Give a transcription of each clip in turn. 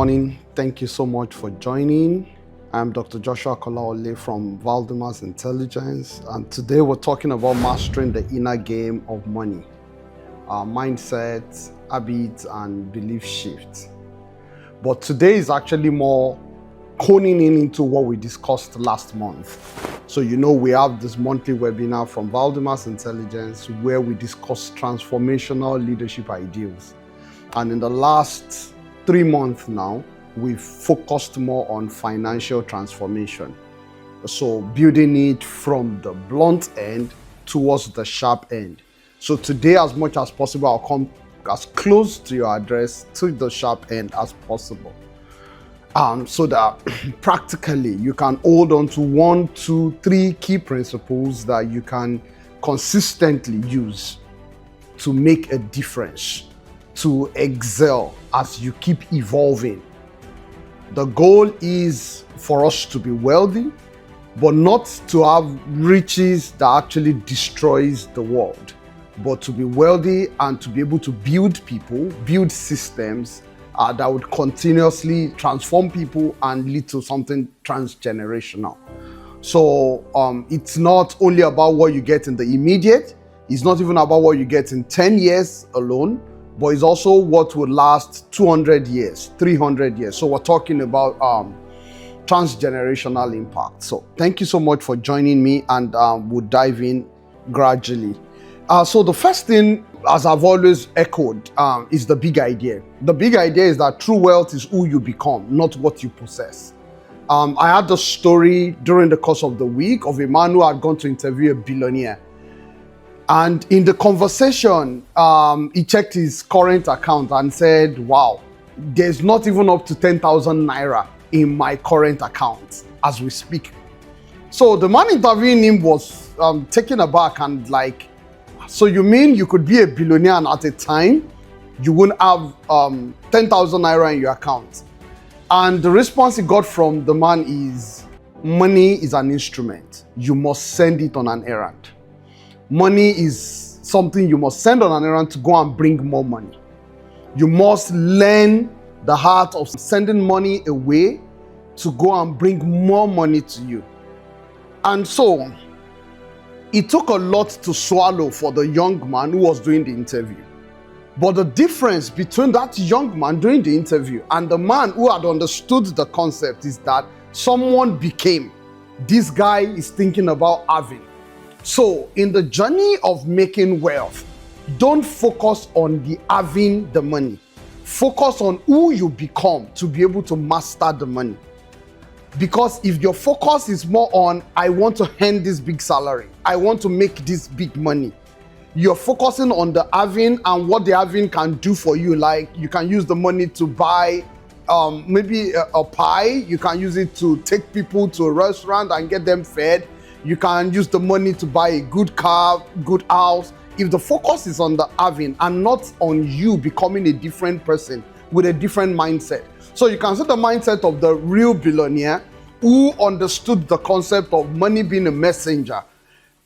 morning. Thank you so much for joining. I'm Dr. Joshua Kolawole from Valdymas Intelligence, and today we're talking about mastering the inner game of money, our mindset, habits, and belief shift. But today is actually more honing in into what we discussed last month. So we have this monthly webinar from Valdymas Intelligence where we discuss transformational leadership ideals. And in the last 3 months now, we've focused more on financial transformation. So building it from the blunt end towards the sharp end. So today, as much as possible, I'll come as close to your address to the sharp end as possible. So that practically you can hold on to 1, 2, 3 key principles that you can consistently use to make a difference, to excel as you keep evolving. The goal is for us to be wealthy, but not to have riches that actually destroys the world, but to be wealthy and to be able to build people, build systems that would continuously transform people and lead to something transgenerational. So it's not only about what you get in the immediate, it's not even about what you get in 10 years alone, but it's also what would last 200 years, 300 years. So we're talking about transgenerational impact. So thank you so much for joining me, and we'll dive in gradually. So the first thing, as I've always echoed, is the big idea. The big idea is that true wealth is who you become, not what you possess. I had a story during the course of the week of a man who had gone to interview a billionaire. And in the conversation, he checked his current account and said, wow, there's not even up to 10,000 naira in my current account as we speak. So the man interviewing him was taken aback and like, so you mean you could be a billionaire and at a time you wouldn't have 10,000 naira in your account? And the response he got from the man is, money is an instrument. You must send it on an errand. Money is something you must send on an errand to go and bring more money. You must learn the art of sending money away to go and bring more money to you. And so it took a lot to swallow for the young man who was doing the interview. But the difference between that young man doing the interview and the man who had understood the concept is that someone became. This guy is thinking about having. So in the journey of making wealth, don't focus on the having the money. Focus on who you become to be able to master the money. Because if your focus is more on, I want to earn this big salary, I want to make this big money, you're focusing on the having and what the having can do for you. Like you can use the money to buy maybe a pie, you can use it to take people to a restaurant and get them fed, you can use the money to buy a good car, good house. If the focus is on the having and not on you becoming a different person with a different mindset. So you can see the mindset of the real billionaire who understood the concept of money being a messenger.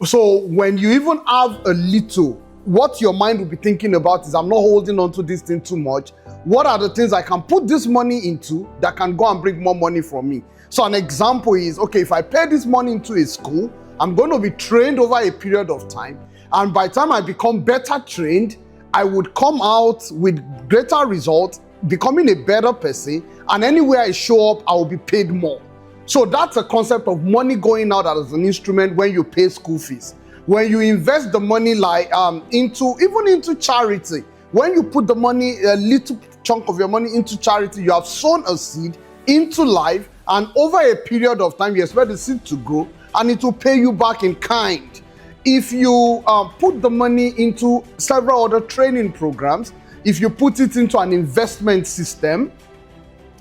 So when you even have a little, what your mind will be thinking about is, I'm not holding on to this thing too much. What are the things I can put this money into that can go and bring more money for me? So an example is, okay, if I pay this money into a school, I'm going to be trained over a period of time. And by the time I become better trained, I would come out with greater results, becoming a better person, and anywhere I show up, I will be paid more. So that's a concept of money going out as an instrument when you pay school fees. When you invest the money like into charity, when you put the money, a little chunk of your money into charity, you have sown a seed into life, and over a period of time, you expect the seed to grow, and it will pay you back in kind. If you put the money into several other training programs, if you put it into an investment system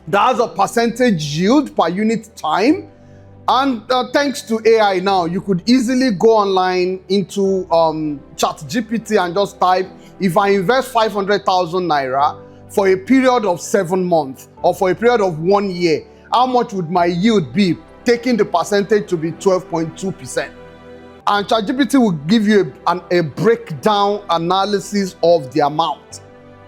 that has a percentage yield per unit time, and thanks to AI now, you could easily go online into ChatGPT and just type, if I invest 500,000 naira for a period of 7 months or for a period of 1 year, how much would my yield be, taking the percentage to be 12.2%? And ChatGPT will give you a breakdown analysis of the amount.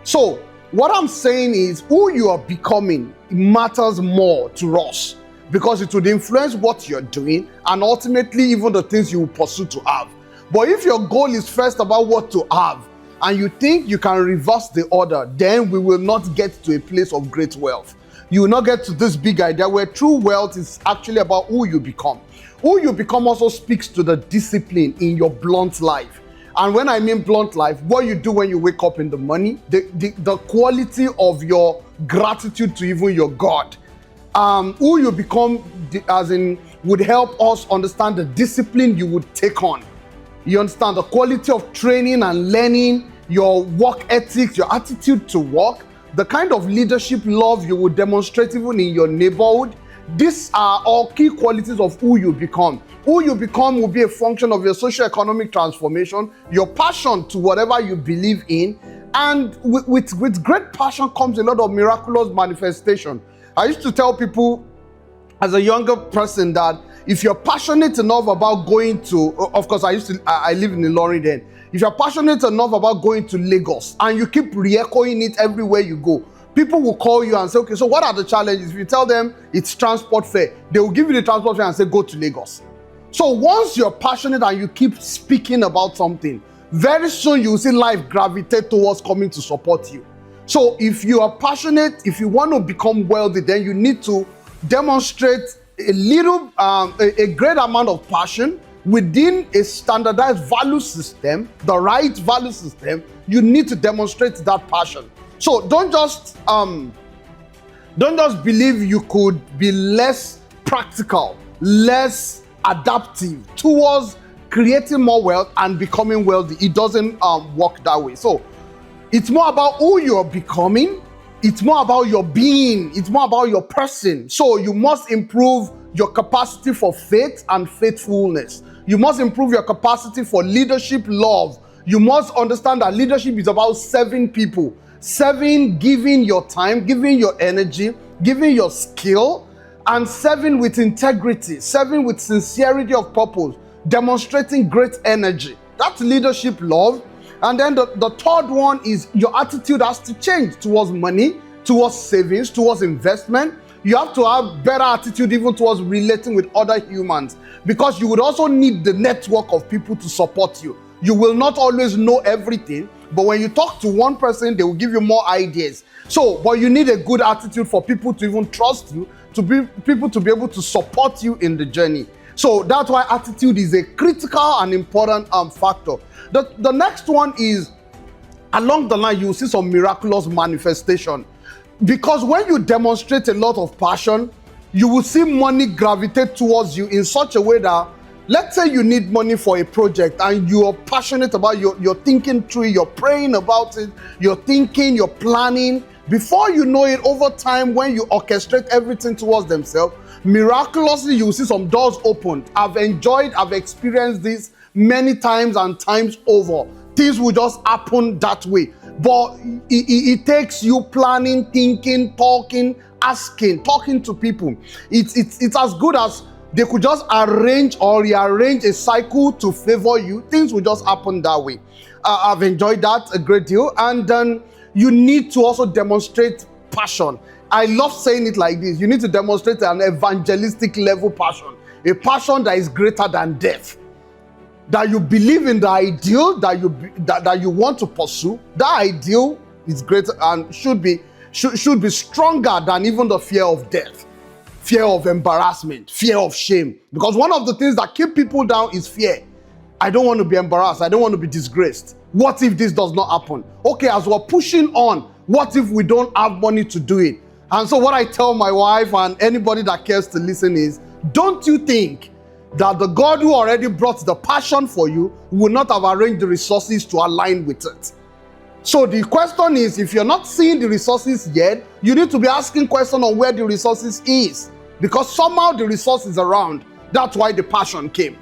So what I'm saying is who you are becoming matters more to us because it would influence what you're doing and ultimately even the things you will pursue to have. But if your goal is first about what to have and you think you can reverse the order, then we will not get to a place of great wealth. You will not get to this big idea where true wealth is actually about who you become. Who you become also speaks to the discipline in your blunt life. And when I mean blunt life, what you do when you wake up in the morning, the quality of your gratitude to even your God. Who you become, as in, would help us understand the discipline you would take on. You understand the quality of training and learning, your work ethics, your attitude to work, the kind of leadership love you would demonstrate even in your neighborhood. These are all key qualities of who you become. Who you become will be a function of your socio-economic transformation, your passion to whatever you believe in, and with great passion comes a lot of miraculous manifestation. I used to tell people as a younger person that if you're passionate enough about going to, of course I live in Ilorin then, if you're passionate enough about going to Lagos and you keep re-echoing it everywhere you go, people will call you and say, okay, so what are the challenges? If you tell them it's transport fare, they will give you the transport fare and say, go to Lagos. So once you're passionate and you keep speaking about something, very soon you will see life gravitate towards coming to support you. So if you are passionate, if you want to become wealthy, then you need to demonstrate a great amount of passion within a standardized value system, the right value system. You need to demonstrate that passion. So don't just believe you could be less practical, less adaptive towards creating more wealth and becoming wealthy. It doesn't work that way. So it's more about who you're becoming. It's more about your being. It's more about your person. So you must improve your capacity for faith and faithfulness. You must improve your capacity for leadership love. You must understand that leadership is about serving people. Serving, giving your time, giving your energy, giving your skill, and serving with integrity, serving with sincerity of purpose, demonstrating great energy. That's leadership love. And then the third one is your attitude has to change towards money, towards savings, towards investment. You have to have better attitude even towards relating with other humans, because you would also need the network of people to support you. You will not always know everything, but when you talk to one person, they will give you more ideas. So, but you need a good attitude for people to even trust you, people to be able to support you in the journey. So that's why attitude is a critical and important factor. The next one is, along the line, you will see some miraculous manifestation. Because when you demonstrate a lot of passion, you will see money gravitate towards you in such a way that, let's say you need money for a project and you're passionate about you're thinking through it, you're praying about it, you're thinking, you're planning. Before you know it, over time, when you orchestrate everything towards themselves, miraculously you will see some doors opened. I've experienced this many times and times over. Things will just happen that way. But it takes you planning, thinking, talking, asking, talking to people. It's as good as they could just arrange or rearrange a cycle to favor you. Things will just happen that way. I've enjoyed that a great deal. And then you need to also demonstrate passion. I love saying it like this. You need to demonstrate an evangelistic level passion. A passion that is greater than death. That you believe in the ideal that you want to pursue. That ideal is greater and should be stronger than even the fear of death, fear of embarrassment, fear of shame. Because one of the things that keep people down is fear. I don't want to be embarrassed. I don't want to be disgraced. What if this does not happen? Okay, as we're pushing on, what if we don't have money to do it? And so what I tell my wife and anybody that cares to listen is, don't you think that the God who already brought the passion for you will not have arranged the resources to align with it? So the question is, if you're not seeing the resources yet, you need to be asking questions on where the resources is. Because somehow the resource is around. That's why the passion came.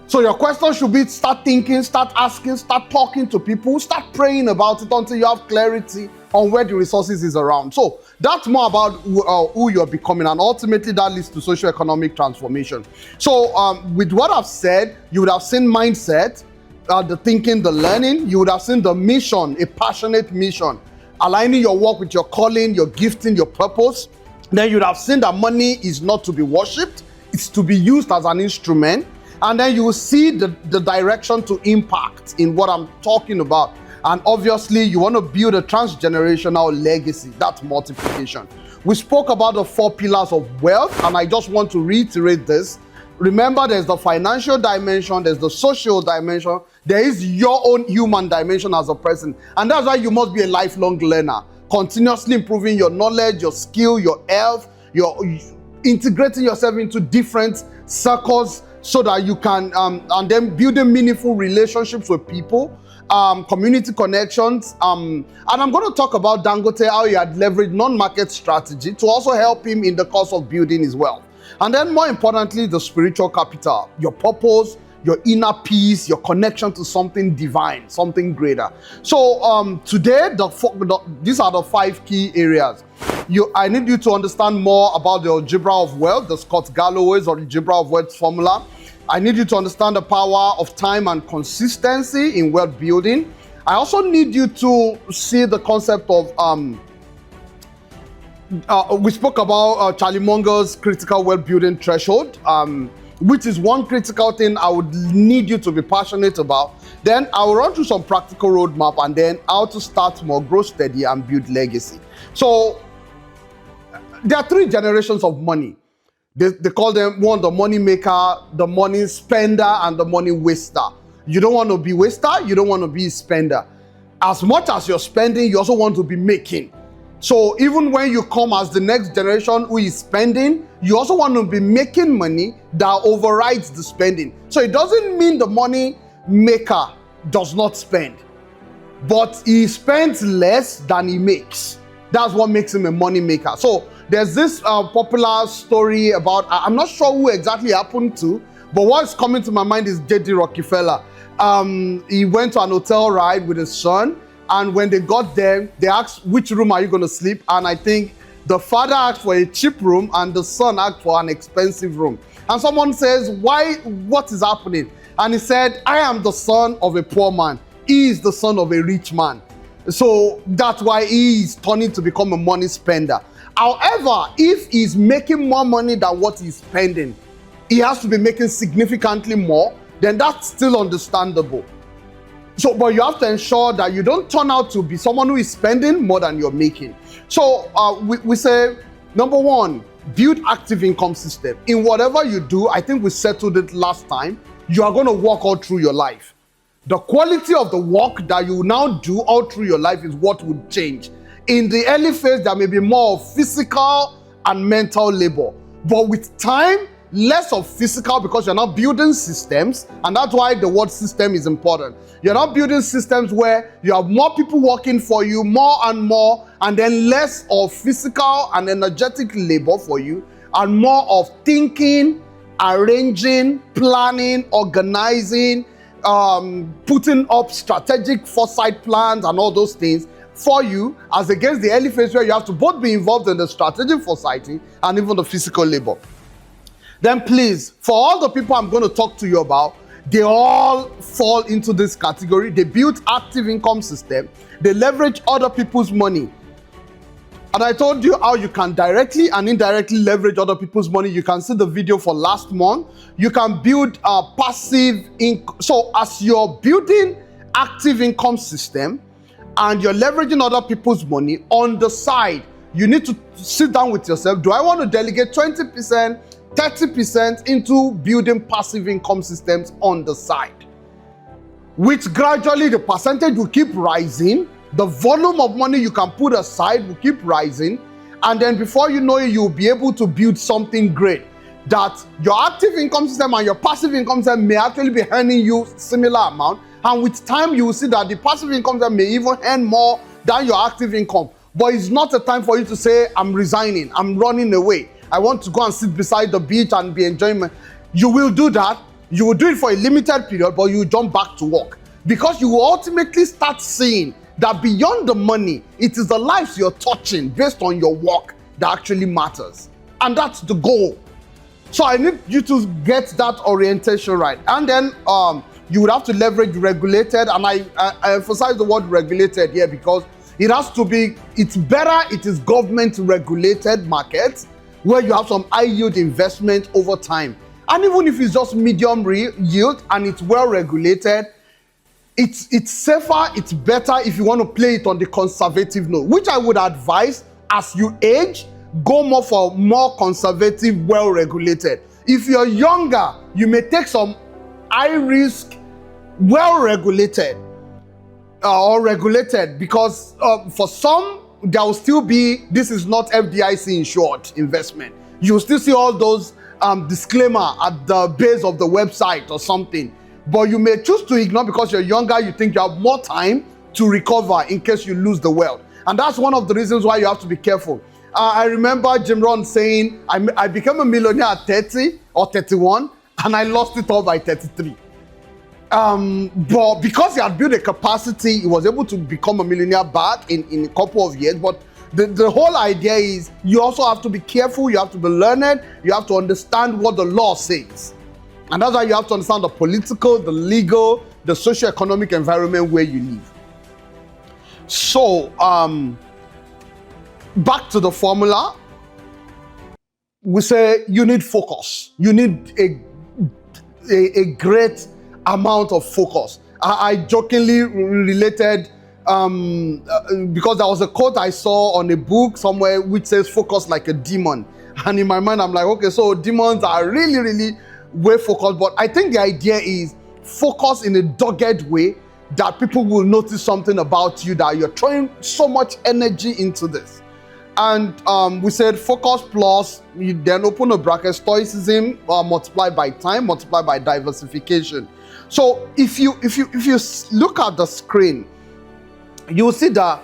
So your question should be, start thinking, start asking, start talking to people, start praying about it until you have clarity on where the resources is around. So that's more about who you're becoming, and ultimately that leads to socio-economic transformation. So with what I've said, you would have seen mindset, the thinking, the learning. You would have seen the mission, a passionate mission, aligning your work with your calling, your gifting, your purpose. Then you'd have seen that money is not to be worshipped, it's to be used as an instrument. And then you will see the direction to impact in what I'm talking about. And obviously, you want to build a transgenerational legacy. That's multiplication. We spoke about the 4 pillars of wealth, and I just want to reiterate this. Remember, there's the financial dimension, there's the social dimension, there is your own human dimension as a person. And that's why you must be a lifelong learner, continuously improving your knowledge, your skill, your health, your integrating yourself into different circles so that you can, and then building meaningful relationships with people, community connections. And I'm going to talk about Dangote, how he had leveraged non-market strategy to also help him in the course of building his wealth. And then more importantly, the spiritual capital, your purpose, your inner peace, your connection to something divine, something greater. So today, these are the 5 key areas. I need you to understand more about the algebra of wealth, the Scott Galloway's algebra of wealth formula. I need you to understand the power of time and consistency in wealth building. I also need you to see the concept of we spoke about Charlie Munger's critical wealth building threshold, which is one critical thing I would need you to be passionate about. Then I will run through some practical roadmap and then how to start small, grow steady, and build legacy. So there are 3 generations of money. They call them one, the money maker, the money spender, and the money waster. You don't want to be waster, you don't want to be spender. As much as you're spending, you also want to be making. So even when you come as the next generation who is spending, you also want to be making money that overrides the spending. So it doesn't mean the money maker does not spend, but he spends less than he makes. That's what makes him a money maker. So there's this popular story about, I'm not sure who exactly happened to, but what's coming to my mind is J.D. Rockefeller. He went to an hotel ride with his son, and when they got there, they asked, which room are you going to sleep? And I think the father asked for a cheap room and the son asked for an expensive room. And someone says, why, what is happening? And he said, I am the son of a poor man. He is the son of a rich man. So that's why he is turning to become a money spender. However, if he's making more money than what he's spending, he has to be making significantly more, then that's still understandable. So, but you have to ensure that you don't turn out to be someone who is spending more than you're making. So we say, number 1, build active income system. In whatever you do, I think we settled it last time, you are going to work all through your life. The quality of the work that you now do all through your life is what would change. In the early phase, there may be more of physical and mental labor. But with time, less of physical, because you're not building systems, and that's why the word system is important. You're not building systems where you have more people working for you, more and more, and then less of physical and energetic labor for you, and more of thinking, arranging, planning, organizing, putting up strategic foresight plans and all those things for you, as against the early phase where you have to both be involved in the strategic foresight and even the physical labor. Then please, for all the people I'm going to talk to you about, they all fall into this category. They build active income system. They leverage other people's money. And I told you how you can directly and indirectly leverage other people's money. You can see the video for last month. You can build a passive income. So as you're building active income system and you're leveraging other people's money on the side, you need to sit down with yourself. Do I want to delegate 20%, 30% into building passive income systems on the side? Which gradually the percentage will keep rising. The volume of money you can put aside will keep rising. And then before you know it, you'll be able to build something great. That your active income system and your passive income system may actually be earning you similar amount. And with time, you will see that the passive income system may even earn more than your active income. But it's not a time for you to say, I'm resigning, I'm running away. I want to go and sit beside the beach and be enjoying. You will do that. You will do it for a limited period, but you will jump back to work. Because you will ultimately start seeing that beyond the money, it is the lives you're touching based on your work that actually matters. And that's the goal. So I need you to get that orientation right. And then you would have to leverage regulated, and I emphasize the word regulated here because it has to be, it's better it is government regulated markets where you have some high yield investment over time. And even if it's just medium yield and it's well regulated, it's safer, it's better if you want to play it on the conservative note, which I would advise as you age, go more for more conservative, well regulated. If you're younger, you may take some high risk, well regulated or regulated, because for some, there will still be, this is not FDIC insured investment. You'll still see all those disclaimer at the base of the website or something. But you may choose to ignore because you're younger, you think you have more time to recover in case you lose the wealth. And that's one of the reasons why you have to be careful. I remember Jim Rohn saying, I became a millionaire at 30 or 31, and I lost it all by 33. But because he had built a capacity, he was able to become a millionaire back in a couple of years. But the whole idea is you also have to be careful, you have to be learned, you have to understand what the law says. And that's why you have to understand the political, the legal, the socio-economic environment where you live. So, back to the formula, we say you need focus. You need a great amount of focus. I jokingly related, because there was a quote I saw on a book somewhere which says focus like a demon. And in my mind, I'm like, okay, so demons are really, really way focused. But I think the idea is focus in a dogged way that people will notice something about you, that you're throwing so much energy into this. And we said focus plus, you then open a bracket, stoicism multiplied by time, multiplied by diversification. So if you look at the screen, you will see that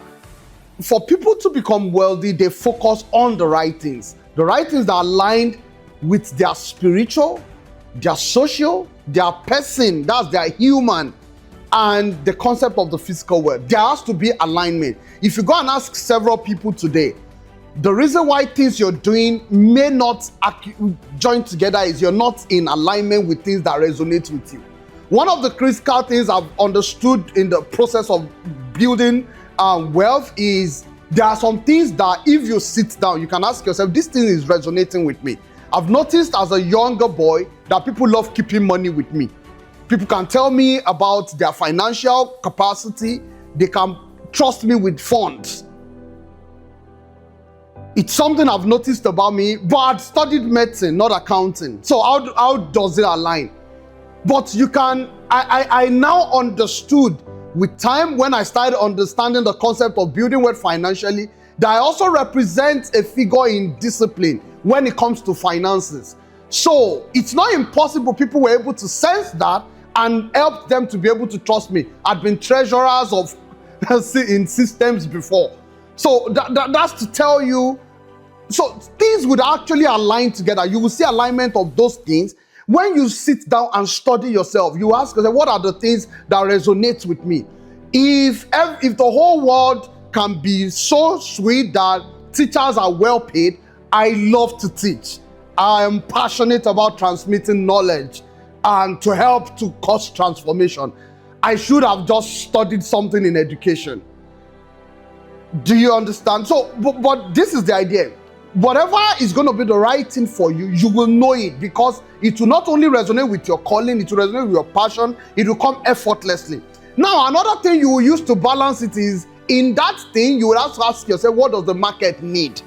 for people to become wealthy, they focus on the right things. The right things that are aligned with their spiritual, their social, their person, that's their human, and the concept of the physical world. There has to be alignment. If you go and ask several people today, the reason why things you're doing may not join together is you're not in alignment with things that resonate with you. One of the critical things I've understood in the process of building wealth is there are some things that if you sit down, you can ask yourself, this thing is resonating with me. I've noticed as a younger boy that people love keeping money with me. People can tell me about their financial capacity. They can trust me with funds. It's something I've noticed about me, but I've studied medicine, not accounting. So how does it align? But you can, I now understood with time when I started understanding the concept of building wealth financially, that I also represent a figure in discipline when it comes to finances. So it's not impossible. People were able to sense that and help them to be able to trust me. I've been treasurers of in systems before. So that's to tell you, so things would actually align together. You will see alignment of those things. When you sit down and study yourself, you ask yourself, what are the things that resonate with me? If the whole world can be so sweet that teachers are well paid, I love to teach. I am passionate about transmitting knowledge and to help to cause transformation. I should have just studied something in education. Do you understand? So, but this is the idea. Whatever is going to be the right thing for you, you will know it, because it will not only resonate with your calling, it will resonate with your passion, it will come effortlessly. Now, another thing you will use to balance it is, in that thing, you will have to ask yourself, what does the market need?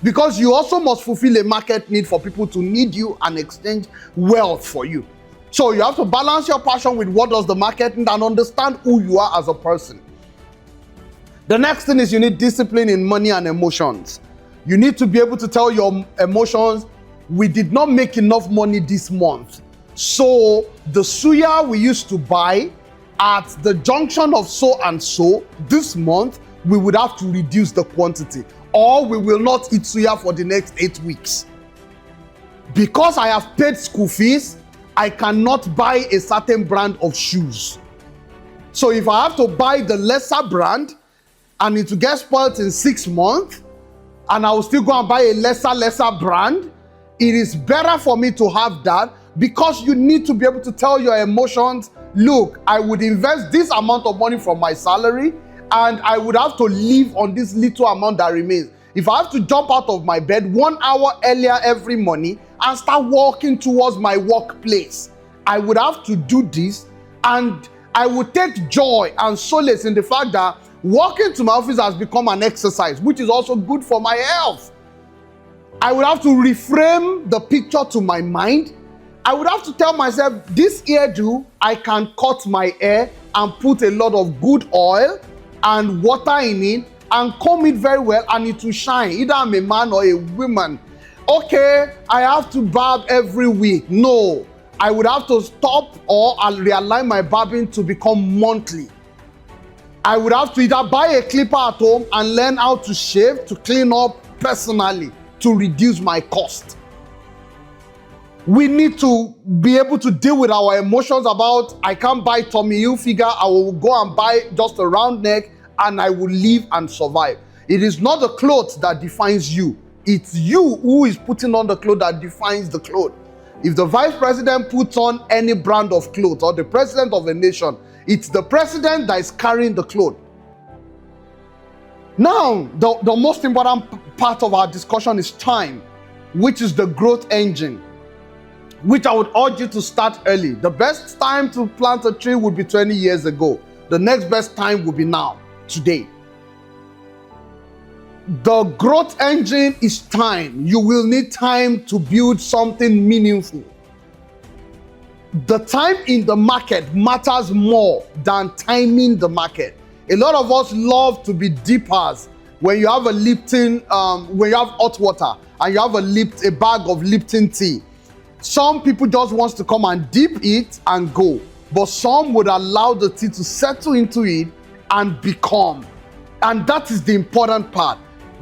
Because you also must fulfill a market need for people to need you and exchange wealth for you. So you have to balance your passion with what does the market need and understand who you are as a person. The next thing is you need discipline in money and emotions. You need to be able to tell your emotions, we did not make enough money this month. So the suya we used to buy at the junction of so and so this month, we would have to reduce the quantity, or we will not eat suya for the next 8 weeks. Because I have paid school fees, I cannot buy a certain brand of shoes. So if I have to buy the lesser brand and it will get spoiled in 6 months, and I will still go and buy a lesser brand, it is better for me to have that, because you need to be able to tell your emotions look, I would invest this amount of money from my salary, and I would have to live on this little amount that remains. If I have to jump out of my bed 1 hour earlier every morning and start walking towards my workplace, I would have to do this, and I would take joy and solace in the fact that walking to my office has become an exercise, which is also good for my health. I would have to reframe the picture to my mind. I would have to tell myself, this hairdo, I can cut my hair and put a lot of good oil and water in it and comb it very well, and it will shine, either I'm a man or a woman. Okay, I have to barb every week. No, I would have to stop, or I'll realign my barbing to become monthly. I would have to either buy a clipper at home and learn how to shave, to clean up personally, to reduce my cost. We need to be able to deal with our emotions about, I can't buy Tommy Hilfiger, I will go and buy just a round neck and I will live and survive. It is not the clothes that defines you. It's you who is putting on the clothes that defines the clothes. If the vice president puts on any brand of clothes, or the president of a nation, it's the president that is carrying the cloth. Now, the most important part of our discussion is time, which is the growth engine, which I would urge you to start early. The best time to plant a tree would be 20 years ago. The next best time would be now, today. The growth engine is time. You will need time to build something meaningful. The time in the market matters more than timing the market. A lot of us love to be dippers. When you have when you have hot water and you have a bag of Lipton tea, some people just want to come and dip it and go, but some would allow the tea to settle into it and become. And that is the important part.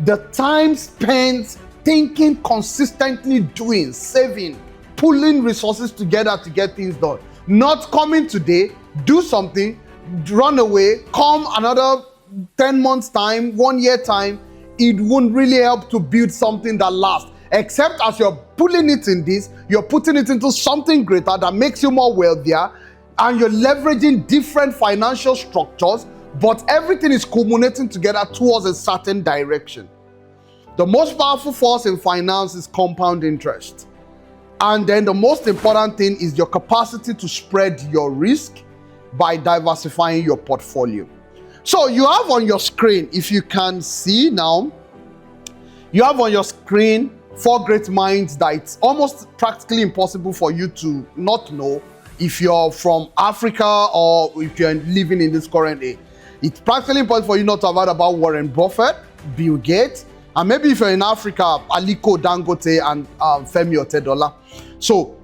The time spent thinking, consistently doing, saving, pulling resources together to get things done. Not coming today, do something, run away, come another 10 months time, 1 year time. It won't really help to build something that lasts. Except as you're pulling it in this, you're putting it into something greater that makes you more wealthier, and you're leveraging different financial structures, but everything is culminating together towards a certain direction. The most powerful force in finance is compound interest. And then the most important thing is your capacity to spread your risk by diversifying your portfolio. So you have on your screen, if you can see now, you have on your screen 4 great minds that it's almost practically impossible for you to not know if you're from Africa or if you're living in this current age. It's practically impossible for you not to have heard about Warren Buffett, Bill Gates, and maybe if you're in Africa, Aliko Dangote and Femi Otedola. So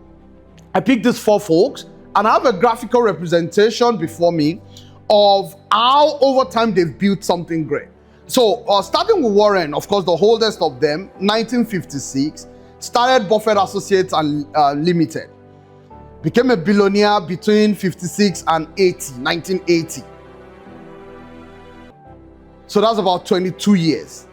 I picked these 4 folks, and I have a graphical representation before me of how over time they've built something great. So starting with Warren, of course, the oldest of them, 1956, started Buffett Associates and Limited. Became a billionaire between 56 and 1980. So that's about 22 years.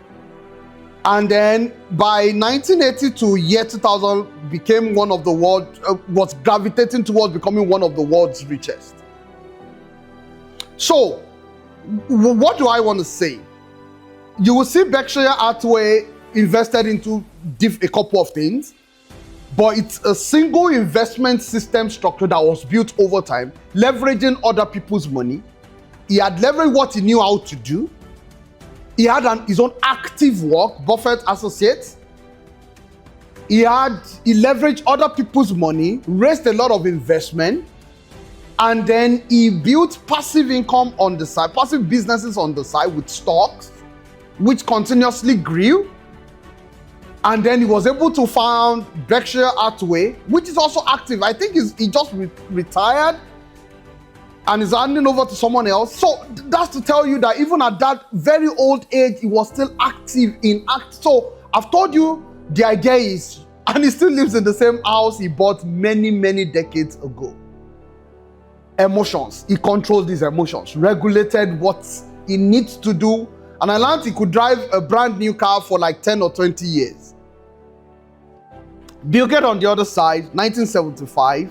And then by 1980 to year 2000, became one of the world, was gravitating towards becoming one of the world's richest. So what do I want to say? You will see Berkshire Hathaway invested into a couple of things, but it's a single investment system structure that was built over time, leveraging other people's money. He had leveraged what he knew how to do. He had his own active work, Buffett Associates. He leveraged other people's money, raised a lot of investment, and then he built passive income on the side, passive businesses on the side with stocks, which continuously grew. And then he was able to found Berkshire Hathaway, which is also active. I think he just retired and is handing over to someone else. So that's to tell you that even at that very old age, he was still active in act. So I've told you the idea is, and he still lives in the same house he bought many, many decades ago. Emotions. He controls these emotions, regulated what he needs to do. And I learned he could drive a brand new car for like 10 or 20 years. Bill Gates on the other side, 1975,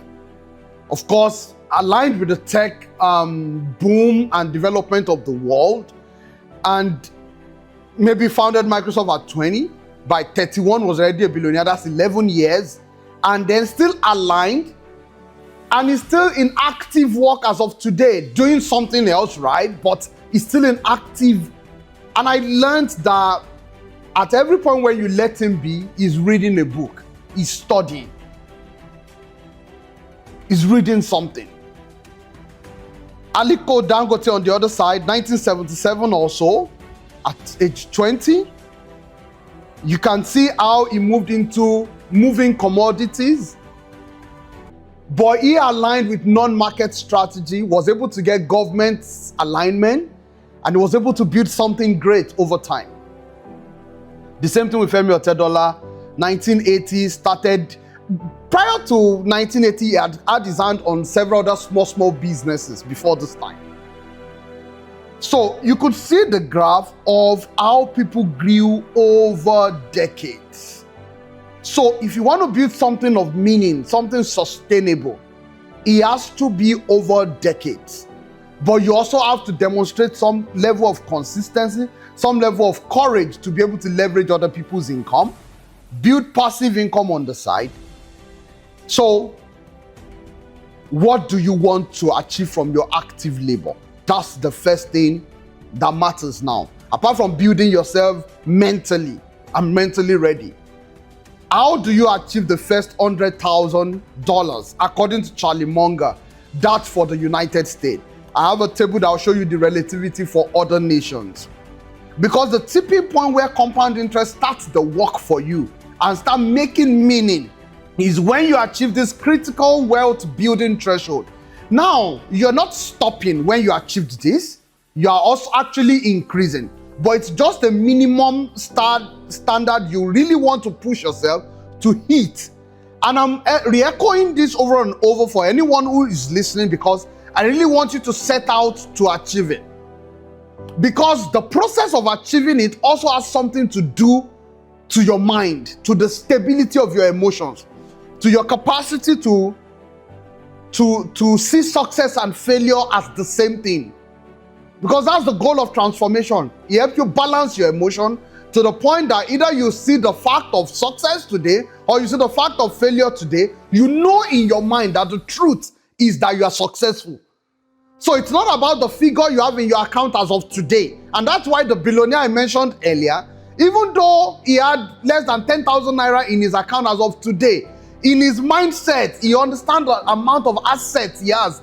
of course, aligned with the tech boom and development of the world, and maybe founded Microsoft at 20. By 31 was already a billionaire. That's 11 years. And then still aligned, and is still in active work as of today, doing something else, right? But he's still in active. And I learned that at every point where you let him be, he's reading a book, he's studying, he's reading something. Aliko Dangote on the other side, 1977 or so, at age 20, you can see how he moved into moving commodities. But he aligned with non-market strategy, was able to get government alignment, and he was able to build something great over time. The same thing with Femi Otedola, 1980, started. Prior to 1980, he had his hand on several other small businesses before this time. So you could see the graph of how people grew over decades. So if you want to build something of meaning, something sustainable, it has to be over decades. But you also have to demonstrate some level of consistency, some level of courage to be able to leverage other people's income, build passive income on the side. So what do you want to achieve from your active labor? That's the first thing that matters now. Apart from building yourself mentally, I'm mentally ready. How do you achieve the first $100,000? According to Charlie Munger, that's for the United States. I have a table that will show you the relativity for other nations. Because the tipping point where compound interest starts the work for you and start making meaning is when you achieve this critical wealth building threshold. Now, you're not stopping when you achieved this. You are also actually increasing. But it's just a minimum standard you really want to push yourself to hit. And I'm re-echoing this over and over for anyone who is listening, because I really want you to set out to achieve it. Because the process of achieving it also has something to do to your mind, to the stability of your emotions, to your capacity to see success and failure as the same thing. Because that's the goal of transformation. It helps you balance your emotion to the point that either you see the fact of success today or you see the fact of failure today. You know in your mind that the truth is that you are successful. So it's not about the figure you have in your account as of today. And that's why the billionaire I mentioned earlier, even though he had less than 10,000 naira in his account as of today, in his mindset, he understands the amount of assets he has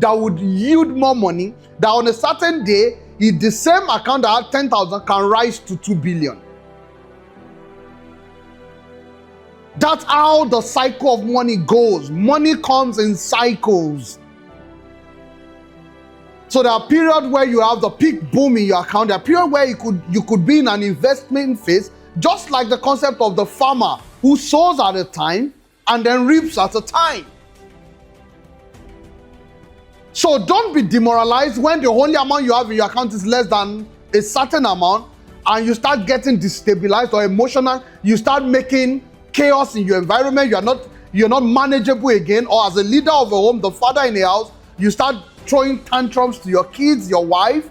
that would yield more money, that on a certain day, the same account that had 10,000 can rise to 2 billion. That's how the cycle of money goes. Money comes in cycles. So there are periods where you have the peak boom in your account. There are periods where you could be in an investment phase, just like the concept of the farmer who sows at a time and then reaps at a time. So don't be demoralized when the only amount you have in your account is less than a certain amount and you start getting destabilized or emotional. You start making chaos in your environment. You're not manageable again. Or as a leader of a home, the father in the house, you start throwing tantrums to your kids, your wife.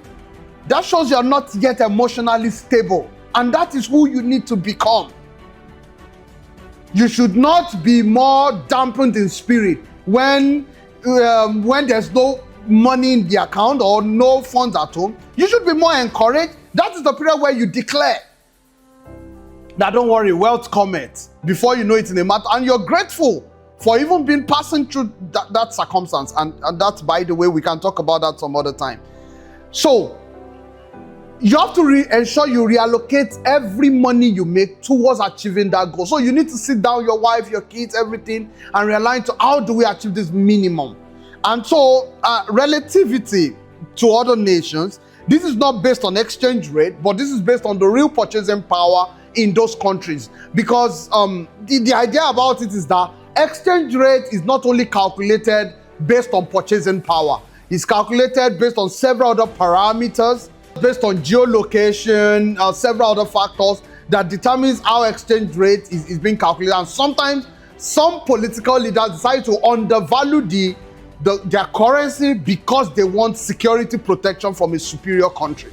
That shows you're not yet emotionally stable. And that is who you need to become. You should not be more dampened in spirit when there's no money in the account or no funds at home. You should be more encouraged. That is the period where you declare that, don't worry, wealth cometh. Before you know it in a matter, and you're grateful for even being passing through that circumstance. And that's, by the way, we can talk about that some other time. So you have to ensure you reallocate every money you make towards achieving that goal. So you need to sit down, your wife, your kids, everything, and realign to how do we achieve this minimum. And so relativity to other nations, this is not based on exchange rate, but this is based on the real purchasing power in those countries. Because the idea about it is that exchange rate is not only calculated based on purchasing power, it's calculated based on several other parameters, based on geolocation, several other factors that determines how exchange rate is being calculated. And sometimes some political leaders decide to undervalue the their currency because they want security protection from a superior country,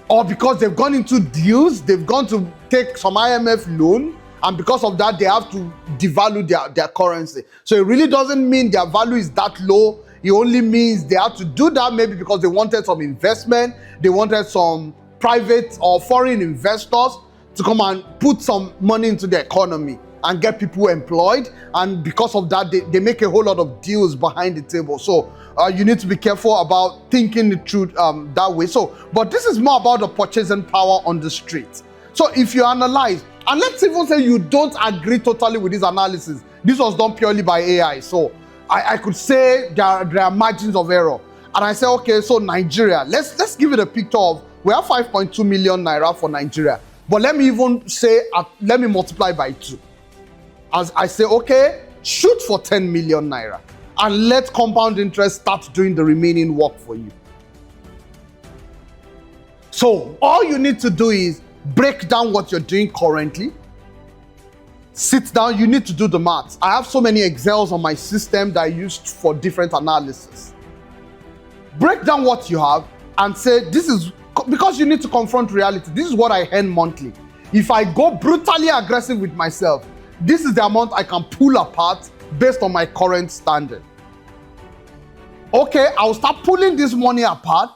or because they've gone into deals, they've gone to take some IMF loan, and because of that, they have to devalue their currency. So it really doesn't mean their value is that low. It only means they have to do that maybe because they wanted some investment, they wanted some private or foreign investors to come and put some money into the economy and get people employed, and because of that, they make a whole lot of deals behind the table. So you need to be careful about thinking the truth that way. But this is more about the purchasing power on the street. So if you analyze, and let's even say you don't agree totally with this analysis, this was done purely by AI, so I could say there are margins of error. And I say, okay, so Nigeria, let's give it a picture of, we have 5.2 million naira for Nigeria, but let me even say, let me multiply by 2. As I say, okay, shoot for 10 million naira and let compound interest start doing the remaining work for you. So all you need to do is break down what you're doing currently. Sit down, you need to do the maths. I have so many Excels on my system that I used for different analysis. Break down what you have and say, this is, because you need to confront reality. This is what I earn monthly. If I go brutally aggressive with myself, this is the amount I can pull apart based on my current standard. Okay, I'll start pulling this money apart.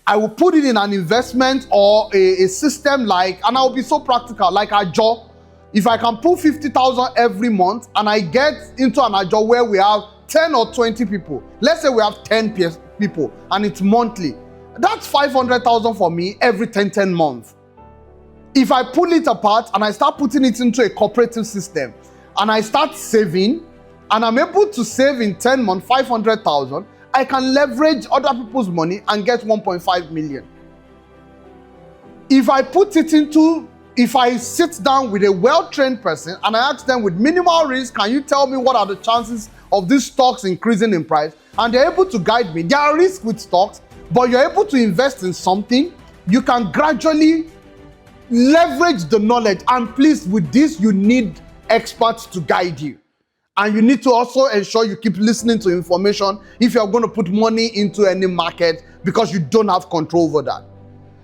I will put it in an investment or a system like, and I'll be so practical, like a job. If I can pull 50,000 every month and I get into an ajo where we have 10 or 20 people, let's say we have 10 people and it's monthly, that's 500,000 for me every 10 months. If I pull it apart and I start putting it into a cooperative system and I start saving and I'm able to save in 10 months 500,000, I can leverage other people's money and get 1.5 million. If I sit down with a well-trained person and I ask them with minimal risk, can you tell me what are the chances of these stocks increasing in price? And they're able to guide me. There are risks with stocks, but you're able to invest in something. You can gradually leverage the knowledge. And please, with this, you need experts to guide you. And you need to also ensure you keep listening to information if you're going to put money into any market, because you don't have control over that.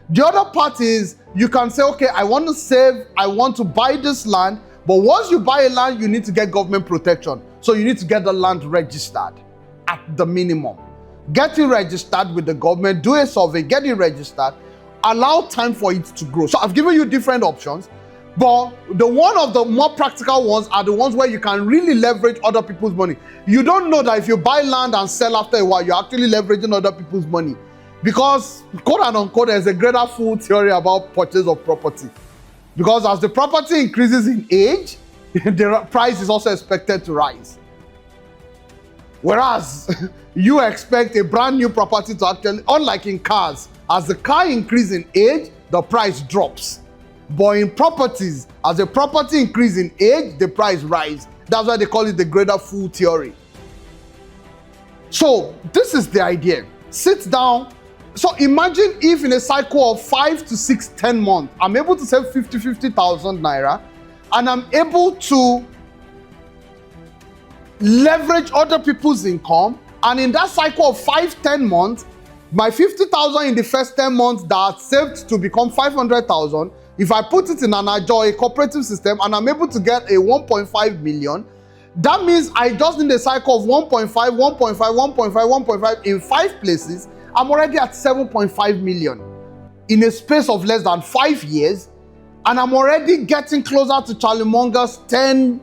The other part is you can say, okay, I want to save, I want to buy this land, but once you buy a land, you need to get government protection. So you need to get the land registered at the minimum. Get it registered with the government, do a survey, get it registered, allow time for it to grow. So I've given you different options, but one of the more practical ones are the ones where you can really leverage other people's money. You don't know that if you buy land and sell after a while, you're actually leveraging other people's money. Because, quote and unquote, there's a greater full theory about purchase of property. Because as the property increases in age, the price is also expected to rise. Whereas you expect a brand new property to actually, unlike in cars, as the car increases in age, the price drops. But in properties, as the property increases in age, the price rises. That's why they call it the greater fool theory. So this is the idea. Sit down. So imagine if in a cycle of 5 to 6, 10 months, I'm able to save 50,000 naira, and I'm able to leverage other people's income. And in that cycle of 5, 10 months, my 50,000 in the first 10 months that saved to become 500,000, if I put it in an agile, a cooperative system, and I'm able to get a 1.5 million, that means I just need a cycle of 1.5, 1.5, 1.5, 1.5 in 5 places. I'm already at 7.5 million in a space of less than 5 years, and I'm already getting closer to Charlie Munger's 10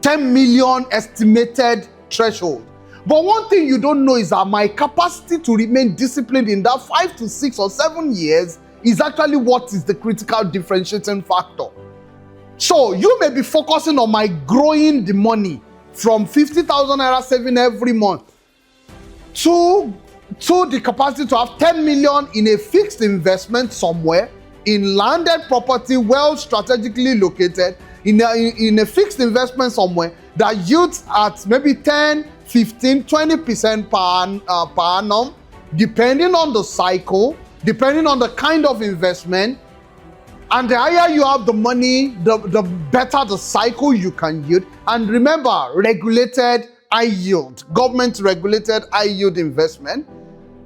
million estimated threshold. But one thing you don't know is that my capacity to remain disciplined in that 5 to 6 or 7 years is actually what is the critical differentiating factor. So you may be focusing on my growing the money from 50,000 naira saving every month to the capacity to have 10 million in a fixed investment somewhere, in landed property, well strategically located, in a fixed investment somewhere that yields at maybe 10, 15, 20% per annum, depending on the cycle, depending on the kind of investment. And the higher you have the money, the better the cycle you can yield. And remember, regulated high yield, government regulated high yield investment,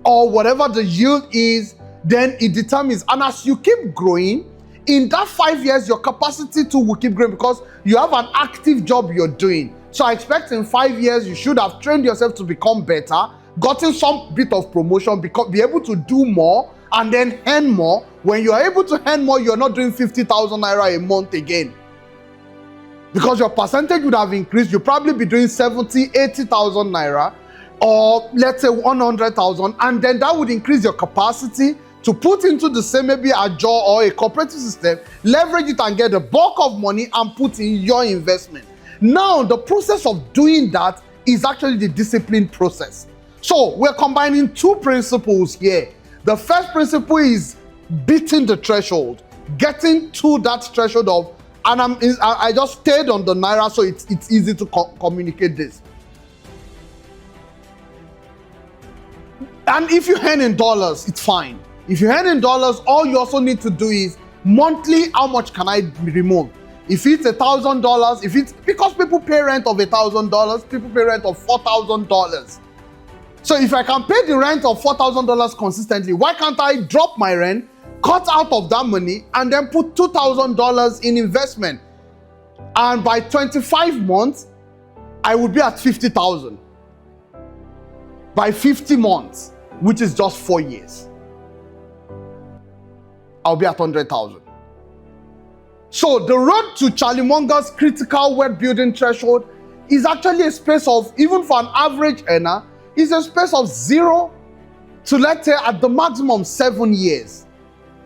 or whatever the yield is, then it determines. And as you keep growing, in that 5 years, your capacity to will keep growing because you have an active job you're doing. So I expect in 5 years, you should have trained yourself to become better, gotten some bit of promotion, be able to do more, and then earn more. When you are able to earn more, you're not doing 50,000 naira a month again. Because your percentage would have increased. You'll probably be doing 70, 80,000 naira, or let's say 100,000, and then that would increase your capacity to put into the same, maybe a job or a cooperative system, leverage it and get the bulk of money and put in your investment. Now, the process of doing that is actually the discipline process. So we're combining two principles here. The first principle is beating the threshold, getting to that threshold of, and I just stayed on the naira, so it's easy to communicate this. And if you earn in dollars, it's fine. If you earn in dollars, all you also need to do is monthly, how much can I remove? If it's $1,000, if it's because people pay rent of $1,000, people pay rent of $4,000. So if I can pay the rent of $4,000 consistently, why can't I drop my rent, cut out of that money, and then put $2,000 in investment? And by 25 months, I would be at 50,000. By 50 months, which is just 4 years, I'll be at 100,000. So the road to Charlie Munger's critical wealth building threshold is actually a space of, even for an average earner, is a space of 0 to, let's say, at the maximum 7 years.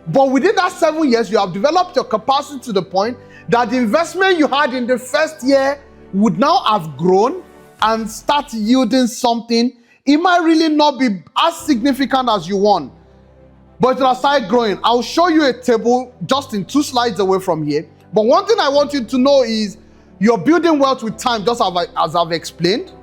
But within that 7 years, you have developed your capacity to the point that the investment you had in the first year would now have grown and start yielding something. It might really not be as significant as you want, but it will start growing. I'll show you a table just in 2 slides away from here. But one thing I want you to know is you're building wealth with time, just as I've explained,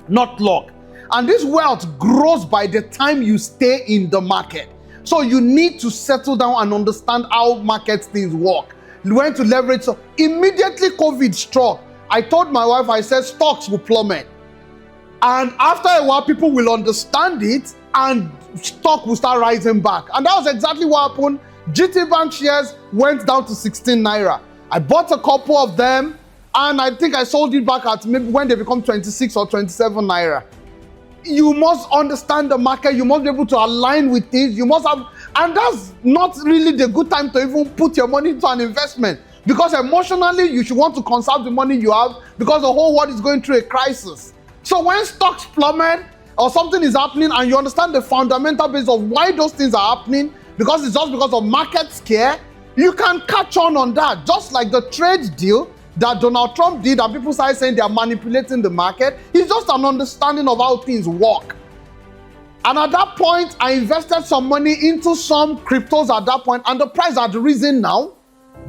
not luck. And this wealth grows by the time you stay in the market. So you need to settle down and understand how market things work. When to leverage. So immediately COVID struck, I told my wife, I said stocks will plummet. And after a while, people will understand it and stock will start rising back. And that was exactly what happened. GT Bank shares went down to 16 naira. I bought a couple of them and I think I sold it back at maybe when they become 26 or 27 naira. You must understand the market. You must be able to align with things. You must have, and that's not really the good time to even put your money into an investment, because emotionally you should want to conserve the money you have because the whole world is going through a crisis. So when stocks plummet or something is happening and you understand the fundamental base of why those things are happening, because it's just because of market scare, you can catch on that. Just like the trade deal that Donald Trump did and people started saying they are manipulating the market. It's just an understanding of how things work. And at that point, I invested some money into some cryptos at that point, and the price had risen now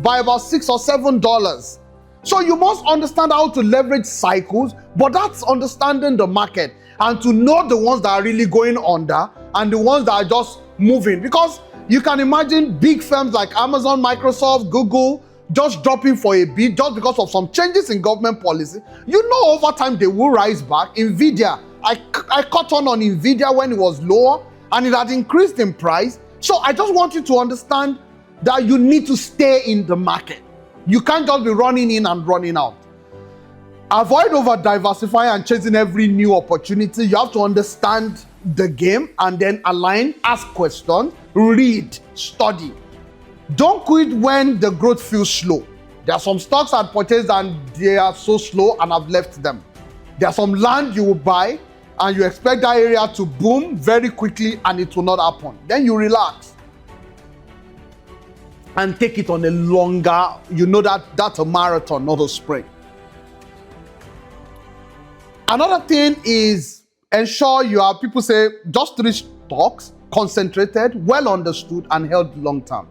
by about $6 or $7. So you must understand how to leverage cycles, but that's understanding the market and to know the ones that are really going under and the ones that are just moving. Because you can imagine big firms like Amazon, Microsoft, Google, just dropping for a bit just because of some changes in government policy. You know, over time they will rise back. Nvidia, I caught on Nvidia when it was lower and it had increased in price. So I just want you to understand that you need to stay in the market. You can't just be running in and running out. Avoid over diversifying and chasing every new opportunity. You have to understand the game and then align, ask questions, read, study. Don't quit when the growth feels slow. There are some stocks I've purchased and they are so slow and I've left them. There are some land you will buy and you expect that area to boom very quickly and it will not happen. Then you relax and take it on a longer, you know that that's a marathon, not a sprint. Another thing is ensure you have, people say, just 3 stocks, concentrated, well understood, and held long term.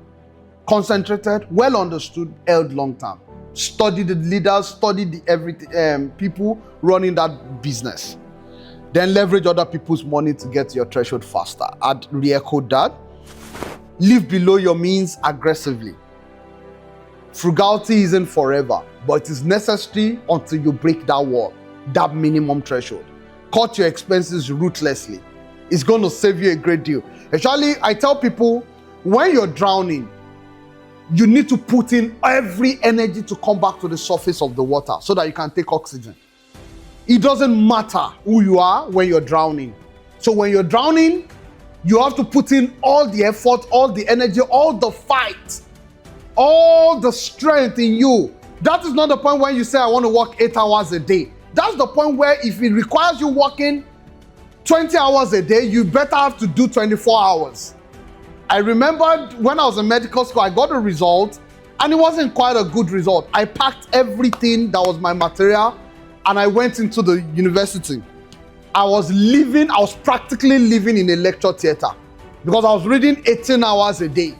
Concentrated, well understood, held long term. Study the leaders, study the people running that business. Then leverage other people's money to get to your threshold faster. I'd re-echo that. Live below your means aggressively. Frugality isn't forever, but it is necessary until you break that wall. that minimum threshold. Cut your expenses ruthlessly. It's going to save you a great deal. Actually, I tell people, when you're drowning, you need to put in every energy to come back to the surface of the water so that you can take oxygen. It doesn't matter who you are when you're drowning. So when you're drowning, you have to put in all the effort, all the energy, all the fight, all the strength in you. That is not the point when you say, I want to work 8 hours a day. That's the point where if it requires you working 20 hours a day, you better have to do 24 hours. I remember when I was in medical school, I got a result and it wasn't quite a good result. I packed everything that was my material and I went into the university. I was practically living in a lecture theater because I was reading 18 hours a day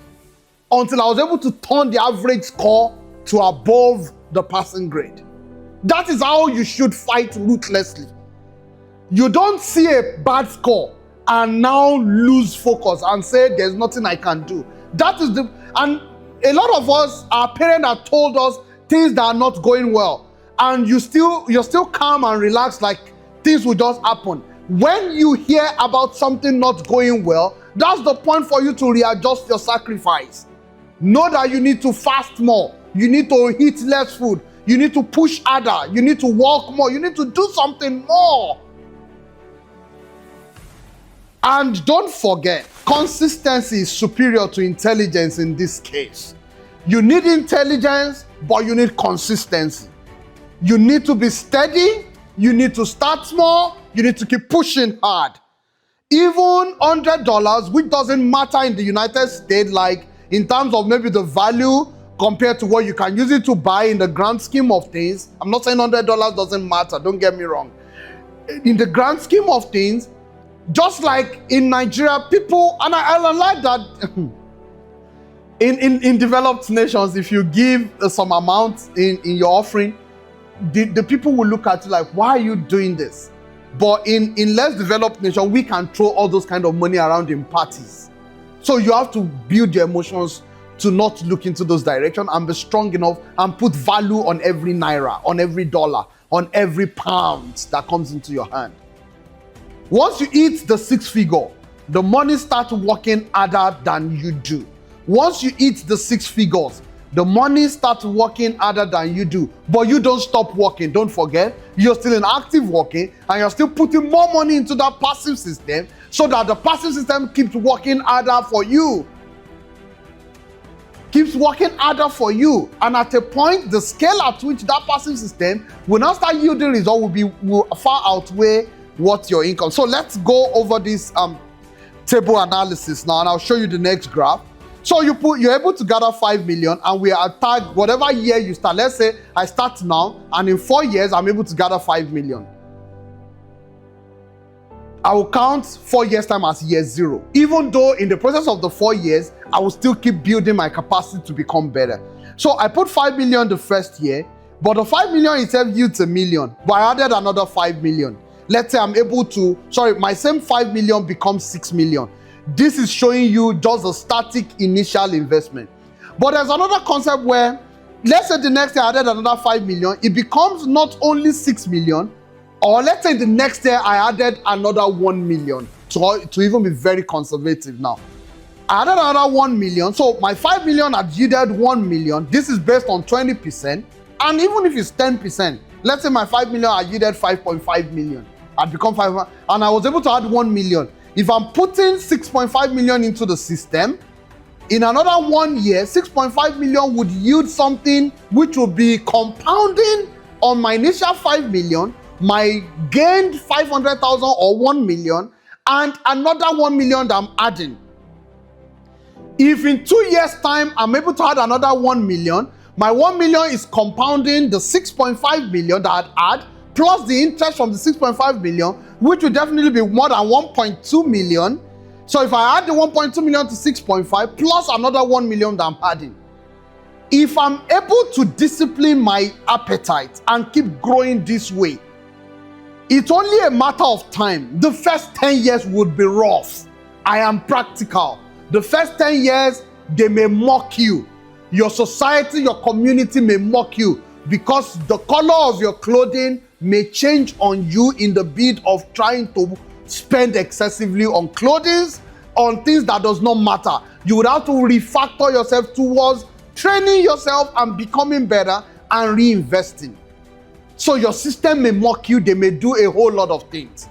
until I was able to turn the average score to above the passing grade. That is how you should fight ruthlessly. You don't see a bad score and now lose focus and say there's nothing I can do. And a lot of us, our parents have told us things that are not going well, and you're still calm and relaxed like things will just happen. When you hear about something not going well, that's the point for you to readjust your sacrifice. Know that you need to fast more, you need to eat less food, you need to push harder, you need to walk more, you need to do something more. And don't forget, consistency is superior to intelligence in this case. You need intelligence, but you need consistency. You need to be steady, you need to start small, you need to keep pushing hard. Even $100, which doesn't matter in the United States, like in terms of maybe the value compared to what you can use it to buy in the grand scheme of things. I'm not saying $100 doesn't matter, don't get me wrong. In the grand scheme of things, just like in Nigeria, people, and I like that in developed nations, if you give some amount in your offering, the people will look at you like, why are you doing this? But in less developed nations, we can throw all those kind of money around in parties. So you have to build your emotions to not look into those directions and be strong enough and put value on every naira, on every dollar, on every pound that comes into your hand. Once you hit the 6 figure, the money starts working harder than you do. Once you hit the 6 figures, the money starts working harder than you do. But you don't stop working. Don't forget, you're still in active working and you're still putting more money into that passive system so that the passive system keeps working harder for you. Keeps working harder for you. And at a point, the scale at which that passive system will now start yielding results will far outweigh what your income. So let's go over this table analysis now, and I'll show you the next graph. So you're able to gather 5 million, and we are tagged whatever year you start. Let's say I start now, and in 4 years I'm able to gather 5 million. I will count 4 years time as year 0. Even though in the process of the 4 years, I will still keep building my capacity to become better. So I put 5 million the first year, but the 5 million itself yields $1 million. But I added another 5 million. Let's say I'm able to, my same 5 million becomes 6 million. This is showing you just a static initial investment. But there's another concept where, let's say the next year I added another 5 million, it becomes not only 6 million, or let's say the next year I added another 1 million, to even be very conservative now. I added another 1 million, so my 5 million had yielded 1 million. This is based on 20%, and even if it's 10%, let's say my 5 million had yielded 5.5 million. I'd become 5, and I was able to add 1 million. If I'm putting 6.5 million into the system, in another 1 year, 6.5 million would yield something which will be compounding on my initial 5 million, my gained 500,000 or 1 million, and another 1 million that I'm adding. If in 2 years' time, I'm able to add another 1 million, my 1 million is compounding the 6.5 million that I'd add, plus the interest from the 6.5 million, which will definitely be more than 1.2 million. So if I add the 1.2 million to 6.5 plus another 1 million that I'm adding, if I'm able to discipline my appetite and keep growing this way, it's only a matter of time. The first 10 years would be rough. I am practical. The first 10 years, they may mock you. Your society, your community may mock you, because the color of your clothing may change on you in the bid of trying to spend excessively on clothing, on things that does not matter. You would have to refactor yourself towards training yourself and becoming better and reinvesting. So your system may mock you, they may do a whole lot of things.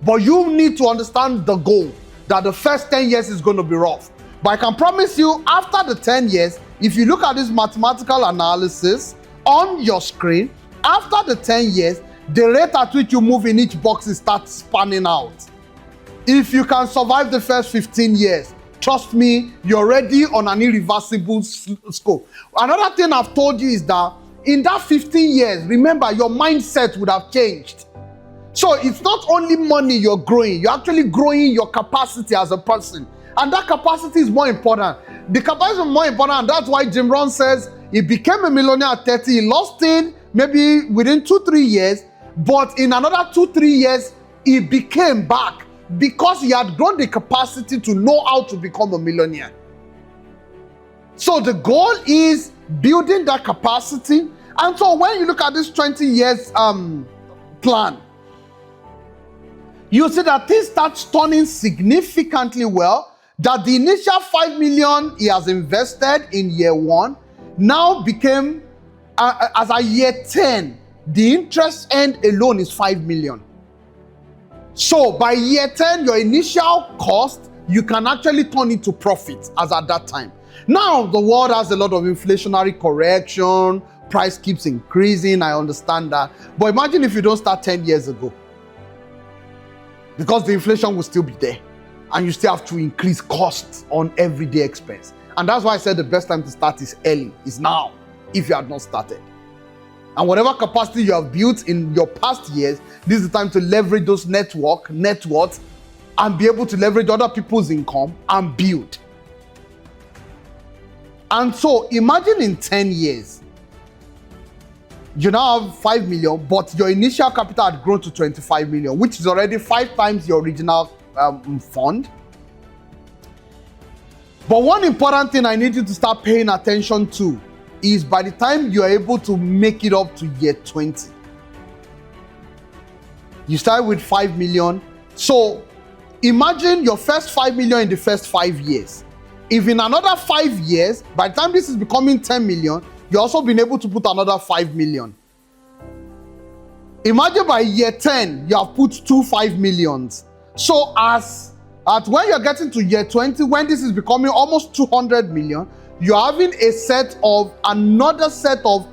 But you need to understand the goal, that the first 10 years is going to be rough. But I can promise you, after the 10 years, if you look at this mathematical analysis on your screen, after the 10 years, the rate at which you move in each box starts spanning out. If you can survive the first 15 years, trust me, you're already on an irreversible scope. Another thing I've told you is that in that 15 years, remember, your mindset would have changed. So it's not only money you're growing, you're actually growing your capacity as a person. And that capacity is more important. The capacity is more important, and that's why Jim Rohn says he became a millionaire at 30. He lost it maybe within 2-3 years, but in another 2-3 years, he became back because he had grown the capacity to know how to become a millionaire. So the goal is building that capacity. And so when you look at this 20 years plan, you see that things start turning significantly well, that the initial 5 million he has invested in year 1 now became, as a year 10, the interest earned alone is 5 million. So by year 10, your initial cost, you can actually turn into profit as at that time. Now, the world has a lot of inflationary correction, price keeps increasing, I understand that. But imagine if you don't start 10 years ago, because the inflation will still be there and you still have to increase costs on everyday expense. And that's why I said the best time to start is early, is now, if you have not started. And whatever capacity you have built in your past years, this is the time to leverage those net worth, and be able to leverage other people's income and build. And so imagine in 10 years, you now have 5 million, but your initial capital had grown to 25 million, which is already 5 times your original fund. But one important thing I need you to start paying attention to is by the time you're able to make it up to year 20, you start with 5 million. So imagine your first 5 million in the first 5 years. If in another 5 years, by the time this is becoming 10 million, you're also been able to put another 5 million. Imagine by year 10, you have put 5 millions. So when you're getting to year 20, when this is becoming almost 200 million, you're having another set of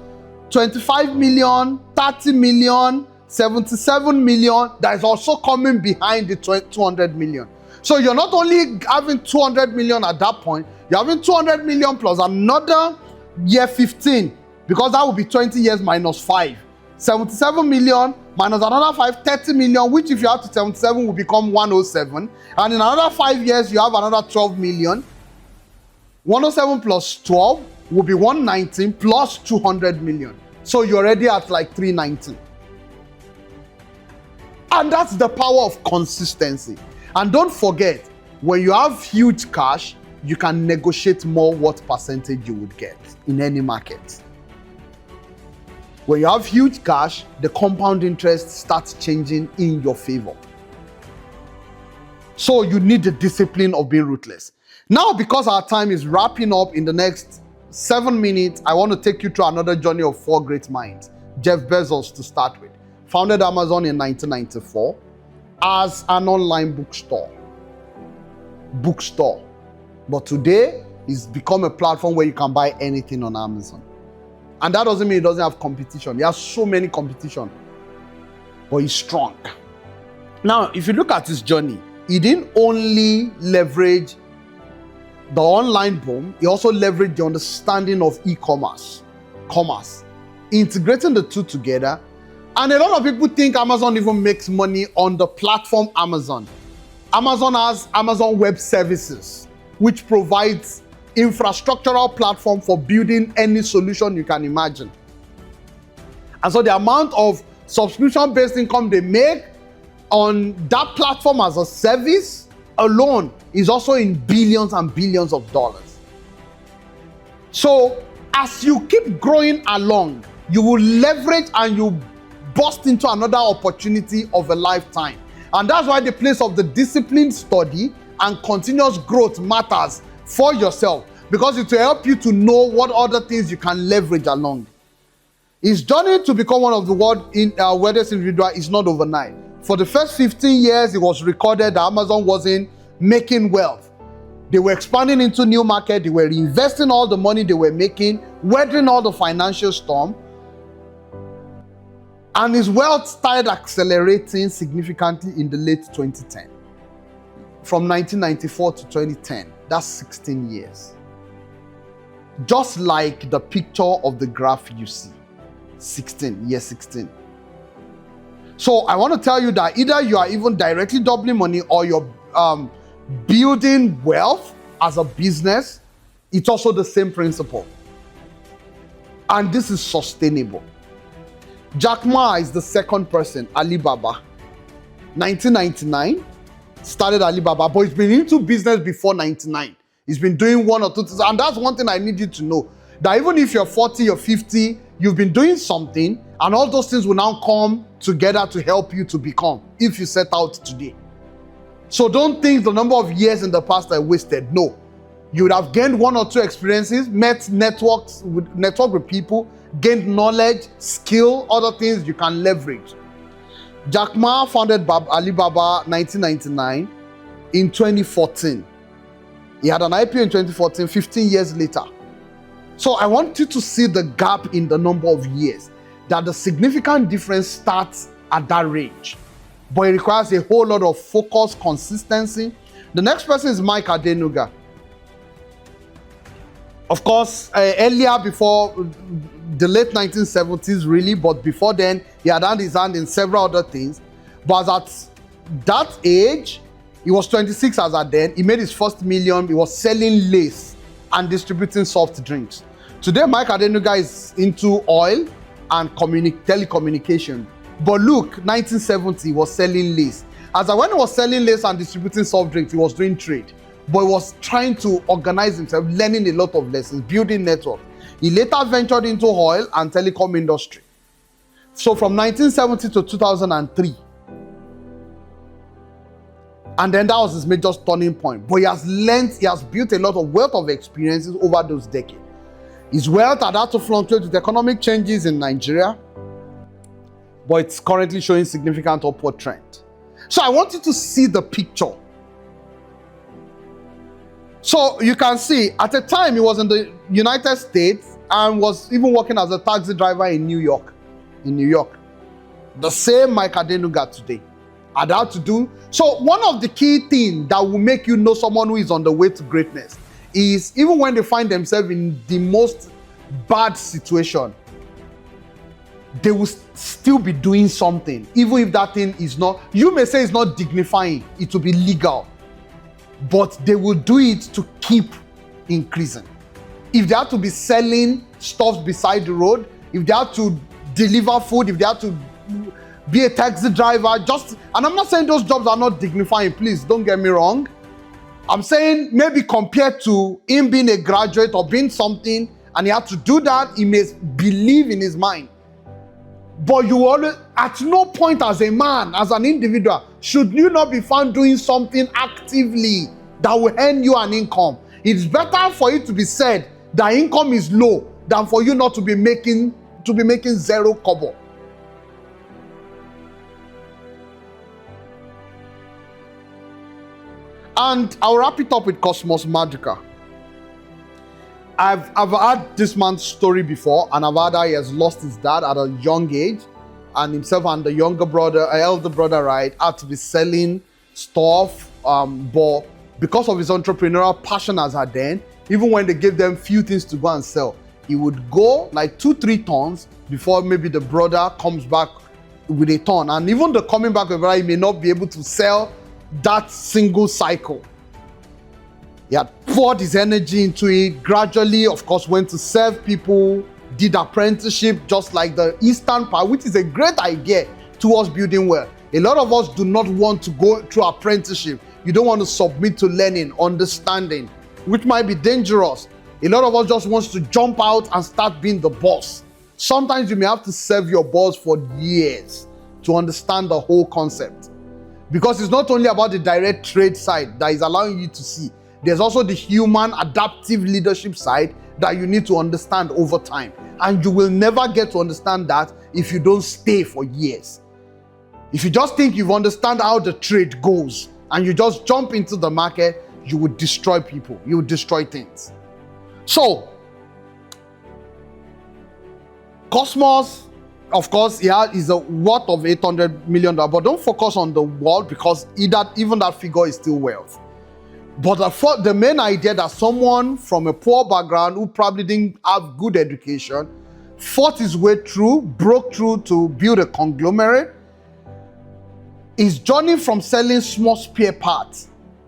25 million, 30 million, 77 million that is also coming behind the 200 million. So you're not only having 200 million at that point, you're having 200 million plus another year 15, because that will be 20 years minus 5. 77 million minus another 5, 30 million, which if you add to 77 will become 107. And in another 5 years, you have another 12 million. 107 plus 12 will be 119 plus 200 million. So you're already at like 319. And that's the power of consistency. And don't forget, when you have huge cash, you can negotiate more what percentage you would get in any market. When you have huge cash, the compound interest starts changing in your favor. So you need the discipline of being ruthless. Now, because our time is wrapping up in the next 7 minutes, I want to take you through another journey of 4 great minds. Jeff Bezos to start with. Founded Amazon in 1994 as an online bookstore. But today, it's become a platform where you can buy anything on Amazon. And that doesn't mean it doesn't have competition. He has so many competition, but he's strong. Now, if you look at his journey, he didn't only leverage the online boom, he also leveraged the understanding of e-commerce, integrating the two together. And a lot of people think Amazon even makes money on the platform Amazon. Amazon has Amazon Web Services, which provides infrastructural platform for building any solution you can imagine. And so the amount of subscription-based income they make on that platform as a service alone is also in billions and billions of dollars. So as you keep growing along, you will leverage and you burst into another opportunity of a lifetime. And that's why the place of the disciplined study and continuous growth matters for yourself, because it will help you to know what other things you can leverage along. His journey to become one of the world's wealthiest individuals is not overnight. For the first 15 years, it was recorded that Amazon wasn't making wealth. They were expanding into new market. They were reinvesting all the money they were making, weathering all the financial storm. And his wealth started accelerating significantly in the late 2010. From 1994 to 2010, that's 16 years. Just like the picture of the graph you see. 16. So I want to tell you that either you are even directly doubling money or you're building wealth as a business. It's also the same principle. And this is sustainable. Jack Ma is the second person, Alibaba. 1999, started Alibaba, but he's been into business before 99. He's been doing one or two things. And that's one thing I need you to know. That even if you're 40 or 50, you've been doing something, and all those things will now come together to help you to become, if you set out today. So don't think the number of years in the past are wasted. No. You would have gained one or two experiences, networked with people, gained knowledge, skill, other things you can leverage. Jack Ma founded Alibaba 1999 in 2014. He had an IPO in 2014, 15 years later. So I want you to see the gap in the number of years, that the significant difference starts at that range. But it requires a whole lot of focus, consistency. The next person is Mike Adenuga. Of course, earlier, before the late 1970s really, but before then, he had had his hand in several other things. But at that age, he was 26 as at then, he made his first million, he was selling lace and distributing soft drinks. Today, Mike Adenuga is into oil and telecommunication. But look, 1970, he was selling lace. As when he was selling lace and distributing soft drinks, he was doing trade. But he was trying to organize himself, learning a lot of lessons, building network. He later ventured into oil and telecom industry. So from 1970 to 2003. And then that was his major turning point. But he has built a lot of wealth of experiences over those decades. His wealth had had to fluctuate with economic changes in Nigeria, but it's currently showing significant upward trend. So I want you to see the picture. So you can see, at a time he was in the United States and was even working as a taxi driver in New York. The same Mike Adenuga today. Had had to do. So one of the key things that will make you know someone who is on the way to greatness is even when they find themselves in the most bad situation, they will still be doing something, even if that thing is not, you may say it's not dignifying, it will be legal, but they will do it to keep increasing. If they have to be selling stuff beside the road, if they have to deliver food, if they have to be a taxi driver, and I'm not saying those jobs are not dignifying, please don't get me wrong. I'm saying maybe compared to him being a graduate or being something, and he had to do that, he may believe in his mind. But you always, at no point as a man, as an individual, should you not be found doing something actively that will earn you an income. It's better for it to be said that income is low than for you not to be making zero kobo. And I'll wrap it up with Cosmos Magica. I've had this man's story before, and I've had how he has lost his dad at a young age, and himself and the elder brother, right, had to be selling stuff, but because of his entrepreneurial passion as at then, even when they gave them few things to go and sell, he would go like 2-3 tons before maybe the brother comes back with a ton. And even the coming back with brother, he may not be able to sell that single cycle. He had poured his energy into it, gradually, of course, went to serve people, did apprenticeship, just like the Eastern part, which is a great idea towards building wealth. A lot of us do not want to go through apprenticeship. You don't want to submit to learning, understanding, which might be dangerous. A lot of us just wants to jump out and start being the boss. Sometimes you may have to serve your boss for years to understand the whole concept. Because it's not only about the direct trade side that is allowing you to see. There's also the human adaptive leadership side that you need to understand over time. And you will never get to understand that if you don't stay for years. If you just think you understand how the trade goes and you just jump into the market, you would destroy people. You would destroy things. So, Cosmos, of course, is a worth of $800 million, but don't focus on the world because even that figure is still wealth. But the main idea that someone from a poor background who probably didn't have good education fought his way through, broke through to build a conglomerate, his journey from selling small spare parts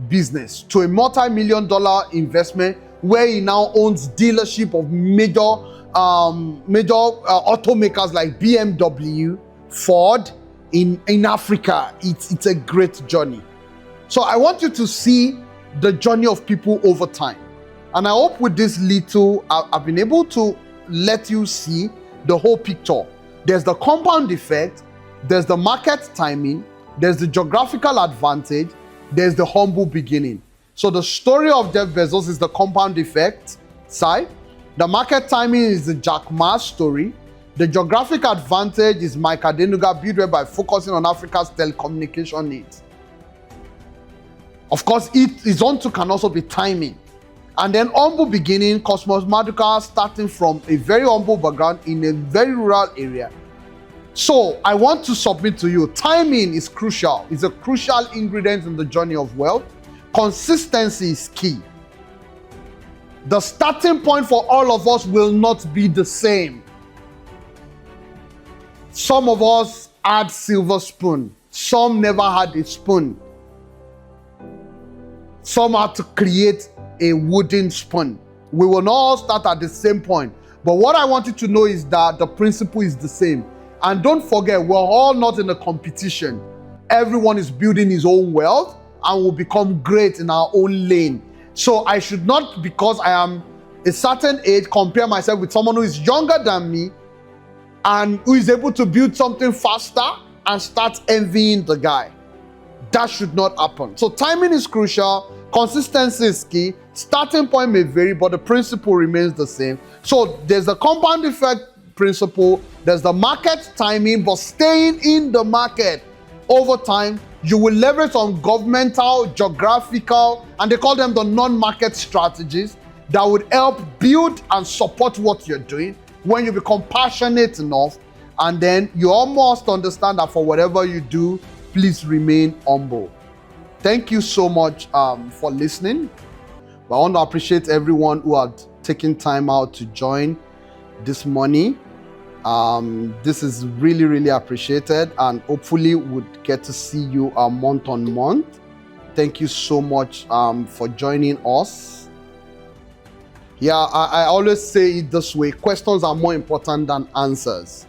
business to a multi-million-dollar investment where he now owns dealership of major automakers like BMW, Ford in Africa. It's a great journey. So I want you to see the journey of people over time. And I hope with this little, I've been able to let you see the whole picture. There's the compound effect, there's the market timing, there's the geographical advantage, there's the humble beginning. So the story of Jeff Bezos is the compound effect side. The market timing is the Jack Ma story. The geographic advantage is Mike Adenuga built by focusing on Africa's telecommunication needs. Of course, its on to can also be timing. And then humble beginning, Cosmos Maduka starting from a very humble background in a very rural area. So I want to submit to you, timing is crucial. It's a crucial ingredient in the journey of wealth. Consistency is key. The starting point for all of us will not be the same. Some of us had silver spoon. Some never had a spoon. Some had to create a wooden spoon. We will not all start at the same point. But what I want you to know is that the principle is the same. And don't forget, we're all not in a competition. Everyone is building his own wealth and will become great in our own lane. So I should not, because I am a certain age, compare myself with someone who is younger than me and who is able to build something faster and start envying the guy. That should not happen. So timing is crucial. Consistency is key. Starting point may vary, but the principle remains the same. So there's the compound effect principle. There's the market timing, but staying in the market over time, you will leverage on governmental, geographical, and they call them the non-market strategies that would help build and support what you're doing when you become passionate enough. And then you almost understand that for whatever you do, please remain humble. Thank you so much for listening. But I want to appreciate everyone who had taken time out to join this morning. This is really, really appreciated, and hopefully would get to see you month on month. Thank you so much for joining us. Yeah, I always say it this way: questions are more important than answers.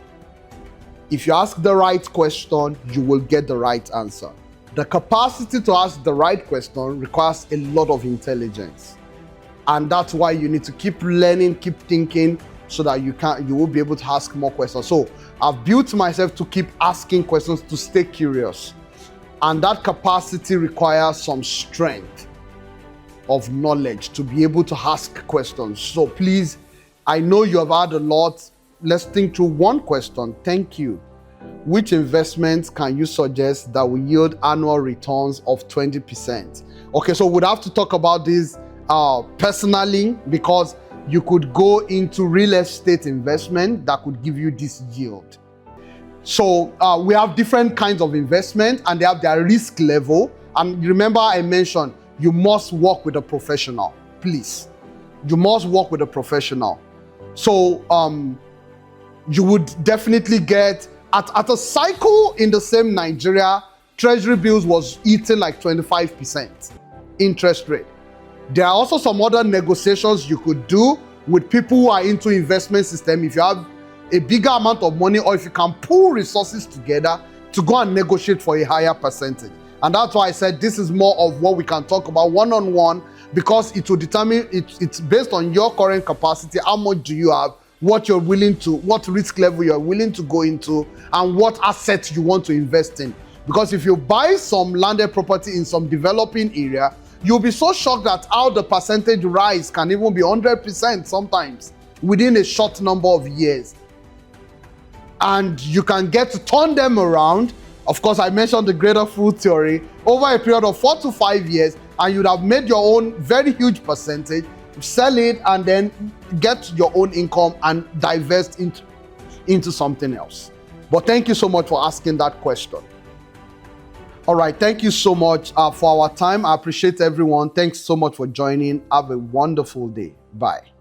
If you ask the right question, you will get the right answer. The capacity to ask the right question requires a lot of intelligence. And that's why you need to keep learning, keep thinking, so that you will be able to ask more questions. So I've built myself to keep asking questions, to stay curious. And that capacity requires some strength of knowledge to be able to ask questions. So please, I know you have had a lot. Let's think through one question. Thank you. Which investments can you suggest that will yield annual returns of 20%? Okay, so we'd have to talk about this personally, because you could go into real estate investment that could give you this yield. So we have different kinds of investment and they have their risk level. And remember I mentioned, you must work with a professional, please. You must work with a professional. So you would definitely get, at a cycle in the same Nigeria, Treasury bills was eating like 25% interest rate. There are also some other negotiations you could do with people who are into investment system. If you have a bigger amount of money, or if you can pool resources together to go and negotiate for a higher percentage. And that's why I said this is more of what we can talk about one-on-one, because it will determine, it's based on your current capacity, how much do you have what risk level you're willing to go into, and what assets you want to invest in. Because if you buy some landed property in some developing area, you'll be so shocked at how the percentage rise can even be 100% sometimes within a short number of years. And you can get to turn them around. Of course, I mentioned the greater food theory over a period of 4 to 5 years, and you'd have made your own very huge percentage, sell it, and then get your own income and divest into something else. But thank you so much for asking that question. All right, thank you so much for our time. I appreciate everyone. Thanks so much for joining. Have a wonderful day. Bye.